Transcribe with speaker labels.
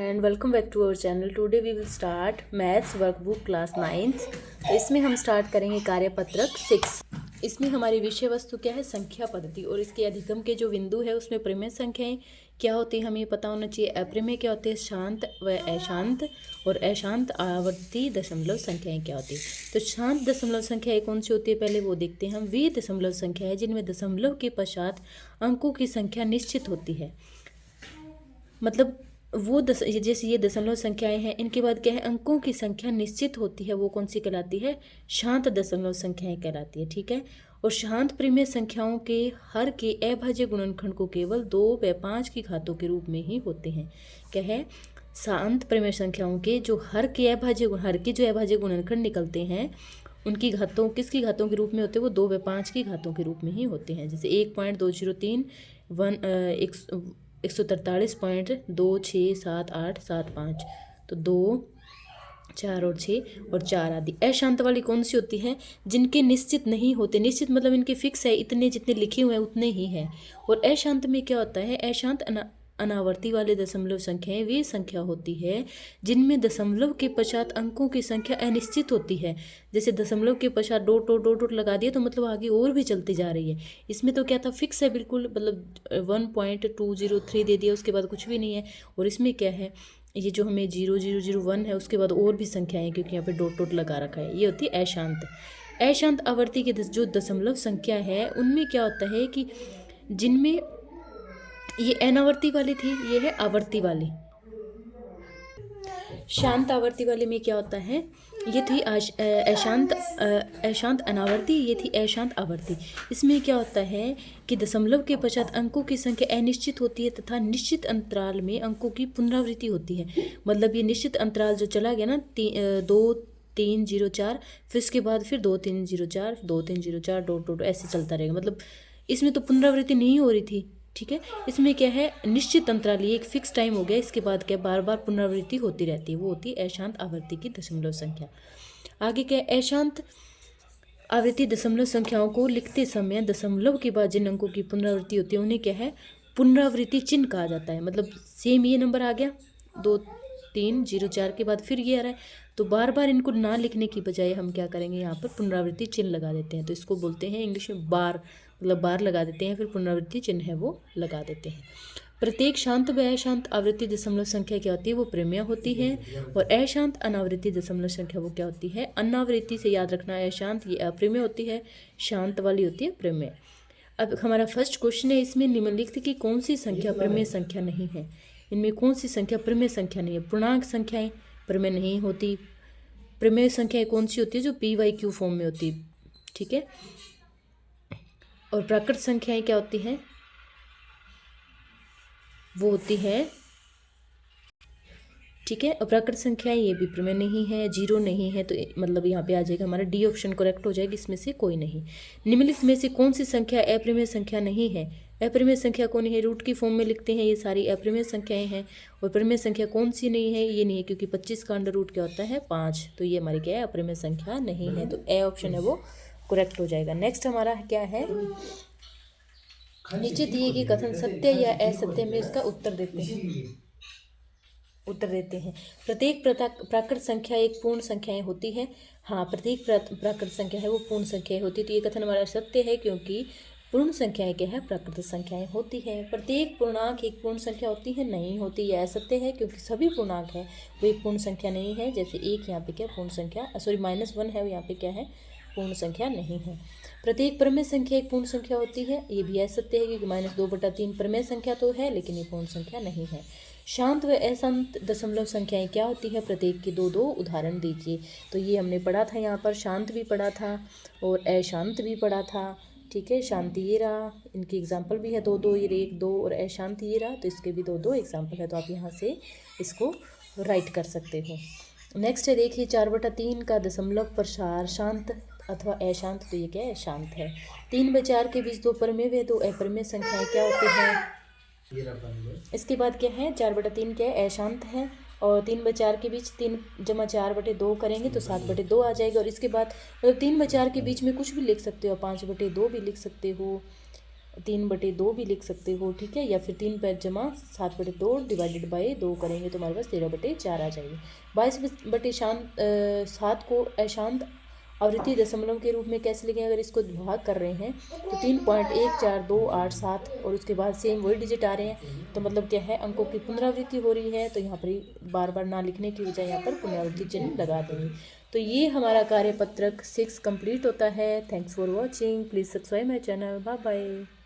Speaker 1: And welcome back to our channel. Today we will start maths workbook class 9th। तो इसमें हम start करेंगे कार्यपत्रक 6। इसमें हमारी विषय वस्तु क्या है? संख्या पद्धति। और इसके अधिगम के जो बिंदु है उसमें प्रमेय संख्याएं क्या होती है हमें पता होना चाहिए। अप्रमेय क्या होते हैं? शांत व अशांत। और अशांत आवर्ती दशमलव संख्याएं क्या होती है? तो शांत दशमलव संख्याएं कौन सी होती है पहले वो देखते हैं हम। वे दशमलव संख्या है जिनमें दशमलव के पश्चात अंकों की संख्या निश्चित होती है। मतलब वो जैसे ये दशमलव संख्याएं हैं, इनके बाद क्या है? अंकों की संख्या निश्चित होती है। वो कौन सी कहलाती है? शांत दशमलव संख्याएं कहलाती है। ठीक है। और शांत परिमेय संख्याओं के हर के अभाज्य गुणनखंड को केवल 2 व 5 की घातों के रूप में ही होते हैं। क्या है? शांत परिमेय संख्याओं के जो हर के जो अभाज्य गुणनखंड निकलते हैं उनकी घातों किसकी घातों के रूप में होते हैं? वो 2 व 5 की घातों के रूप में ही होते हैं। जैसे 1.203 143.267875। तो 2, 4 और 6 और 4 आदि। अशांत वाली कौन सी होती है? जिनके निश्चित नहीं होते। निश्चित मतलब इनके फिक्स है, इतने जितने लिखे हुए हैं उतने ही हैं। और अशांत में क्या होता है? अशांत अनावर्ती वाले दशमलव संख्याएं वे संख्या होती है जिनमें दशमलव के पश्चात अंकों की संख्या अनिश्चित होती है। जैसे दशमलव के पश्चात डॉट डॉट डॉट डॉट लगा दिया तो मतलब आगे और भी चलती जा रही है। इसमें तो क्या था? फिक्स है बिल्कुल, मतलब 1.203 दे दिया, उसके बाद कुछ भी नहीं है। और इसमें क्या है? ये जो हमें 0001 है उसके बाद और भी संख्याएं, क्योंकि यहाँ पे डॉट डॉट लगा रखा है। ये होती है अशांत। अशांत आवर्ती की जो दशमलव संख्या है उनमें क्या होता है कि जिनमें ये अनावर्ती वाली थी, ये है आवर्ती वाली। शांत आवर्ती वाले में क्या होता है? ये थी अशांत अनावर्ती, ये थी अशांत आवर्ती। इसमें क्या होता है कि दशमलव के पश्चात अंकों की संख्या अनिश्चित होती है तथा निश्चित अंतराल में अंकों की पुनरावृत्ति होती है। मतलब ये निश्चित अंतराल जो चला गया ना, 2 3 0 4, फिर इसके बाद फिर 2 3 0 4 2 3 0 4 डॉट डॉट ऐसे चलता रहेगा। मतलब इसमें तो पुनरावृत्ति नहीं हो रही थी। ठीक है। इसमें क्या है? निश्चित अंतराल, ये एक फिक्स टाइम हो गया, इसके बाद क्या बार बार पुनरावृत्ति होती रहती है। वो होती है अशांत आवर्ती की दशमलव संख्या। आगे क्या है? अशांत आवृत्ति दशमलव संख्याओं को लिखते समय दशमलव के बाद जिन अंकों की पुनरावृत्ति होती है उन्हें क्या है? पुनरावृत्ति चिन्ह कहा जाता है। मतलब सेम ये नंबर आ गया 2 3 0 4 के बाद फिर ये आ रहा है, तो बार बार इनको ना लिखने की बजाय हम क्या करेंगे? यहाँ पर पुनरावृत्ति चिन्ह लगा देते हैं। तो इसको बोलते हैं इंग्लिश में बार, मतलब बार लगा देते हैं, फिर पुनरावृत्ति चिन्ह है वो लगा देते हैं। प्रत्येक शांत व अशांत आवृत्ति दशमलव संख्या क्या होती है? वो प्रमेय होती है। और अशांत अनावृत्ति दशमलव संख्या वो क्या होती है? अनावृत्ति से याद रखना है, अशांत ये अप्रमेय होती है, शांत वाली होती है प्रमेय। अब हमारा फर्स्ट क्वेश्चन है, इसमें निम्नलिखित की कौन सी संख्या प्रमेय संख्या नहीं है? इनमें कौन सी संख्या प्रमेय संख्या नहीं है? पूर्णांक संख्याएं प्रमेय नहीं होती। प्रमेय संख्याएं कौन सी होती है? जो PYQ फॉर्म में होती है। ठीक है। और प्राकृत संख्याएं क्या होती हैं? वो होती है, ठीक है। और प्राकृत संख्याएं ये भी प्रमेय नहीं है, 0 नहीं है, तो मतलब यहाँ पे आ जाएगा हमारा डी ऑप्शन करेक्ट हो जाएगा, इसमें से कोई नहीं। निम्नलिखित में से कौन सी संख्या अप्रमेय संख्या नहीं है? अप्रमेय संख्या कौन है? रूट की फॉर्म में लिखते हैं, ये सारी अप्रमेय संख्याएं हैं। और प्रमेय संख्या कौन सी नहीं है? ये नहीं है, क्योंकि 25 का अंडर रूट क्या होता है? 5। तो ये हमारी क्या है? अप्रमेय संख्या नहीं है। तो ए ऑप्शन है वो करेक्ट हो जाएगा। नेक्स्ट हमारा क्या है? नीचे दिए गए कथन सत्य या असत्य में इसका उत्तर देते हैं। प्रत्येक प्राकृत संख्या एक पूर्ण संख्याएं होती है। हाँ, प्रत्येक प्राकृत संख्या है वो पूर्ण संख्याएं होती है। तो ये कथन हमारा सत्य है, क्योंकि पूर्ण संख्याएं क्या है? प्राकृत संख्याएं होती है। प्रत्येक पूर्णांक एक पूर्ण संख्या होती है, नहीं होती। यह असत्य है, क्योंकि सभी पूर्णांक है वो एक पूर्ण संख्या नहीं है। जैसे 1 यहाँ पे क्या पूर्ण संख्या, सॉरी -1 है, यहाँ पे क्या है? पूर्ण संख्या नहीं है। प्रत्येक प्रमेय संख्या एक पूर्ण संख्या होती है, ये भी असत्य है, क्योंकि -2/3 प्रमेय संख्या तो है लेकिन ये पूर्ण संख्या नहीं है। शांत व अशांत दशमलव संख्याएं क्या होती है? प्रत्येक के 2-2 उदाहरण दीजिए। तो ये हमने पढ़ा था, यहाँ पर शांत भी पढ़ा था और अशांत भी पढ़ा था। ठीक है। शांति ये रहा, इनकी एग्जाम्पल भी है 2-2, ये 1-2, और अशांत ये रहा, तो इसके भी 2-2 एग्जाम्पल है। तो आप यहाँ से इसको राइट कर सकते हो। नेक्स्ट है, देखिए 4/3 का दशमलव प्रसार शांत अथवा अशांत। तो ये क्या है? शांत है। 3 व 4 के बीच 2 प्रमेय व 2 अप्रमेय संख्याएं क्या होती हैं? इसके बाद क्या है? 4/3 क्या है? अशांत है। और 3 व 4 के बीच 3 + 4/2 करेंगे तो 7/2 आ जाएगा। और इसके बाद मतलब 3 व 4 के बीच में कुछ भी लिख सकते हो, 5/2 भी लिख सकते हो, 3/2 भी लिख सकते हो, ठीक है, या फिर 3 जमा 7/2 डिवाइडेड बाई 2 करेंगे तो हमारे पास 13/4 आ जाएगी। 22/7 को अशांत आवृत्ति दशमलव के रूप में कैसे लिखें? अगर इसको भाग कर रहे हैं तो 3.14287 और उसके बाद सेम वही डिजिट आ रहे हैं, तो मतलब क्या है, अंकों की पुनरावृत्ति हो रही है, तो यहाँ पर बार बार ना लिखने की बजाय यहाँ पर पुनरावृत्ति चिन्ह लगा देंगे। तो ये हमारा कार्यपत्रक 6 कंप्लीट होता है। Thanks for watching, please subscribe my channel. Bye bye.